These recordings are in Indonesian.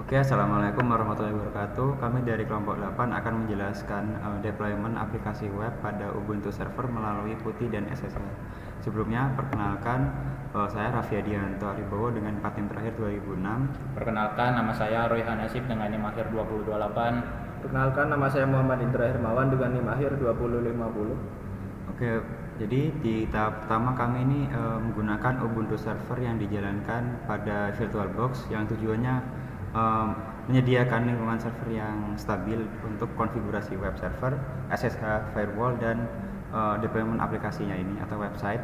Oke, Assalamualaikum warahmatullahi wabarakatuh. Kami dari kelompok 8 akan menjelaskan deployment aplikasi web pada Ubuntu Server melalui PuTTY dan SSH. Sebelumnya, perkenalkan saya Raffi Adianto Aribowo dengan patim terakhir 2006. Perkenalkan, nama saya Roy Hanasib dengan NIM akhir 2028. Perkenalkan, nama saya Muhammad Indra Hermawan dengan NIM akhir 2050. Oke, jadi di tahap pertama kami ini menggunakan Ubuntu Server yang dijalankan pada VirtualBox yang tujuannya menyediakan lingkungan server yang stabil untuk konfigurasi web server, SSH, firewall, dan deployment aplikasinya ini atau website.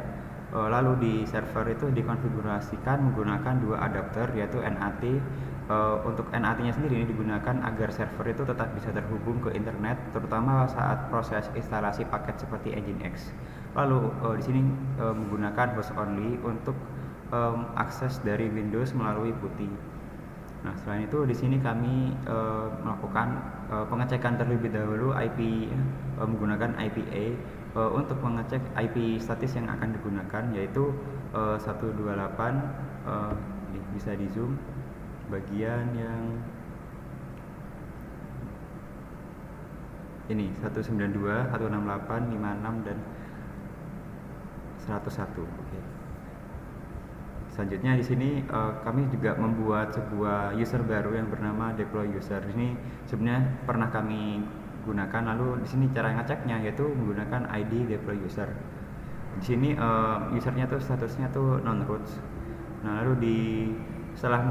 Lalu di server itu dikonfigurasikan menggunakan dua adapter yaitu NAT. Untuk NAT-nya sendiri ini digunakan agar server itu tetap bisa terhubung ke internet, terutama saat proses instalasi paket seperti Nginx. Lalu di sini menggunakan host only untuk akses dari Windows melalui PuTTY. Nah, selain itu di sini kami melakukan pengecekan terlebih dahulu IP menggunakan IPA untuk mengecek IP statis yang akan digunakan yaitu 128 bisa di zoom bagian yang ini 192, 168, 56 dan 101. Oke. Selanjutnya di sini kami juga membuat sebuah user baru yang bernama deploy user. Ini sebenarnya pernah kami gunakan. Lalu di sini cara ngeceknya yaitu menggunakan ID deploy user. Di sini usernya tuh statusnya tuh non root. Nah, lalu setelah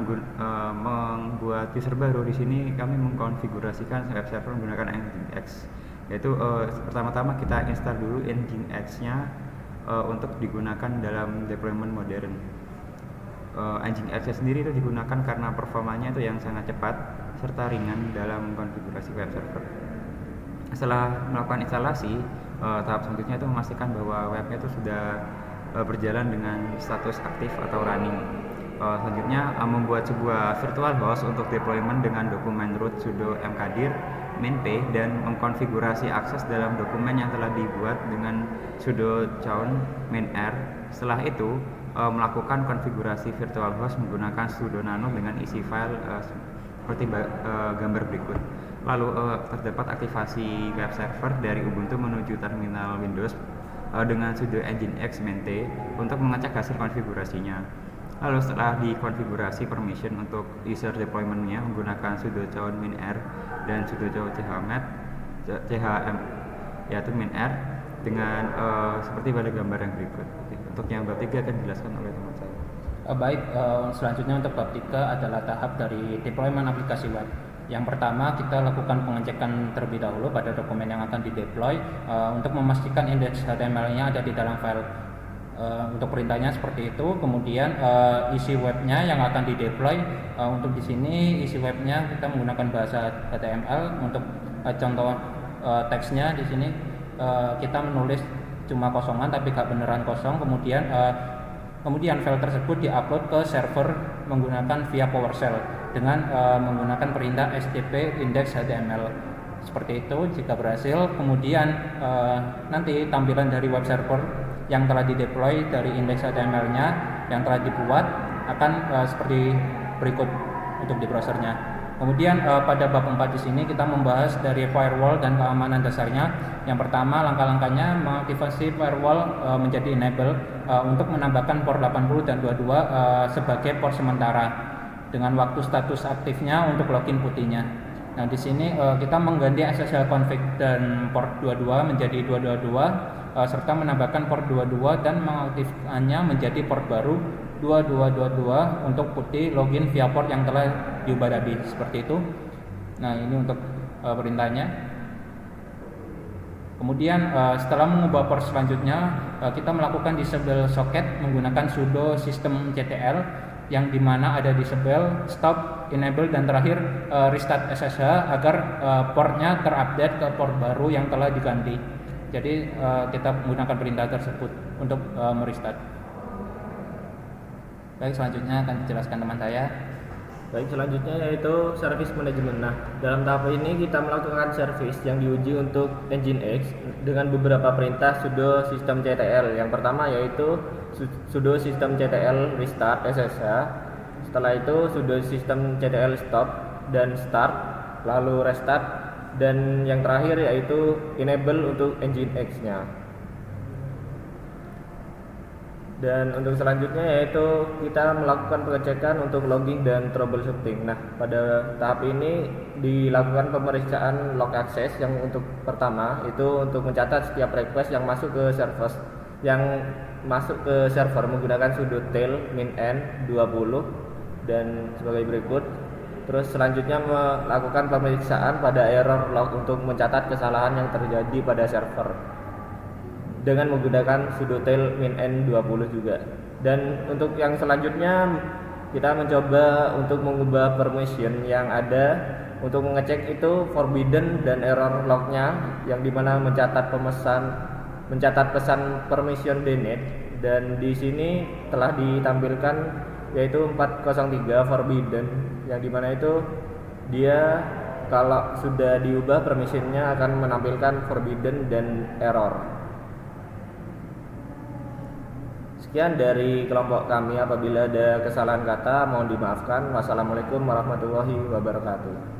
membuat user baru di sini kami mengkonfigurasikan web server menggunakan Nginx. Yaitu pertama-tama kita install dulu Nginx-nya untuk digunakan dalam deployment modern. Nginx sendiri itu digunakan karena performanya itu yang sangat cepat serta ringan dalam konfigurasi web server. Setelah melakukan instalasi, tahap selanjutnya itu memastikan bahwa webnya itu sudah berjalan dengan status aktif atau running. Selanjutnya membuat sebuah virtual host untuk deployment dengan dokumen root sudo mkdir minp dan mengkonfigurasi akses dalam dokumen yang telah dibuat dengan sudo chown minr. Setelah itu melakukan konfigurasi virtual host menggunakan sudo nano dengan isi file seperti gambar berikut. Lalu terdapat aktivasi web server dari Ubuntu menuju terminal Windows dengan sudo nginx mint untuk mengecek hasil konfigurasinya. Lalu setelah dikonfigurasi permission untuk user deployment-nya menggunakan sudo chown minr dan sudo chown chm yaitu minr dengan seperti pada gambar yang berikut. Untuk yang bab 3 akan dijelaskan oleh teman saya. Baik, selanjutnya untuk bab 3 adalah tahap dari deployment aplikasi web. Yang pertama, kita lakukan pengecekan terlebih dahulu pada dokumen yang akan dideploy untuk memastikan indeks HTML-nya ada di dalam file. Untuk perintahnya seperti itu. Kemudian isi webnya yang akan dideploy, untuk di sini isi webnya kita menggunakan bahasa HTML. Untuk contoh teksnya di sini kita menulis cuma kosongan tapi gak beneran kosong. Kemudian file tersebut diupload ke server menggunakan via PowerShell dengan menggunakan perintah stp index html. Seperti itu. Jika berhasil, kemudian nanti tampilan dari web server yang telah dideploy dari index HTML-nya yang telah dibuat akan seperti berikut untuk di browsernya. Kemudian pada bab 4 di sini kita membahas dari firewall dan keamanan dasarnya. Yang pertama, langkah-langkahnya mengaktifasi firewall menjadi enable untuk menambahkan port 80 dan 22 sebagai port sementara dengan waktu status aktifnya untuk login PuTTY-nya. Nah, di sini kita mengganti SSL config dan port 22 menjadi 222 serta menambahkan port 22 dan mengaktifkannya menjadi port baru 2222 untuk PuTTY login via port yang telah diubah tadi, seperti itu. Nah, ini untuk perintahnya. Kemudian setelah mengubah port selanjutnya, kita melakukan disable socket menggunakan sudo systemctl yang dimana ada disable, stop, enable, dan terakhir restart SSH agar portnya terupdate ke port baru yang telah diganti. Jadi kita menggunakan perintah tersebut untuk merestart. Baik, selanjutnya akan dijelaskan teman saya. Baik, selanjutnya yaitu service management. Nah, dalam tahap ini kita melakukan service yang diuji untuk Nginx dengan beberapa perintah sudo systemctl. Yang pertama yaitu sudo systemctl restart SSH. Setelah itu sudo systemctl stop dan start, lalu restart, dan yang terakhir yaitu enable untuk Nginx-nya. Dan untuk selanjutnya yaitu kita melakukan pengecekan untuk logging dan troubleshooting. Nah, pada tahap ini dilakukan pemeriksaan log access yang untuk pertama itu untuk mencatat setiap request yang masuk ke server menggunakan sudo tail min n 20 dan sebagai berikut. Terus selanjutnya melakukan pemeriksaan pada error log untuk mencatat kesalahan yang terjadi pada server dengan menggunakan sudo tail min n 20 juga. Dan untuk yang selanjutnya kita mencoba untuk mengubah permission yang ada untuk mengecek itu forbidden dan error lognya, yang dimana mencatat pesan permission denied, dan di sini telah ditampilkan yaitu 403 forbidden, yang dimana itu dia kalau sudah diubah permissionnya akan menampilkan forbidden dan error. Sekian dari kelompok kami, apabila ada kesalahan kata mohon dimaafkan. Wassalamualaikum warahmatullahi wabarakatuh.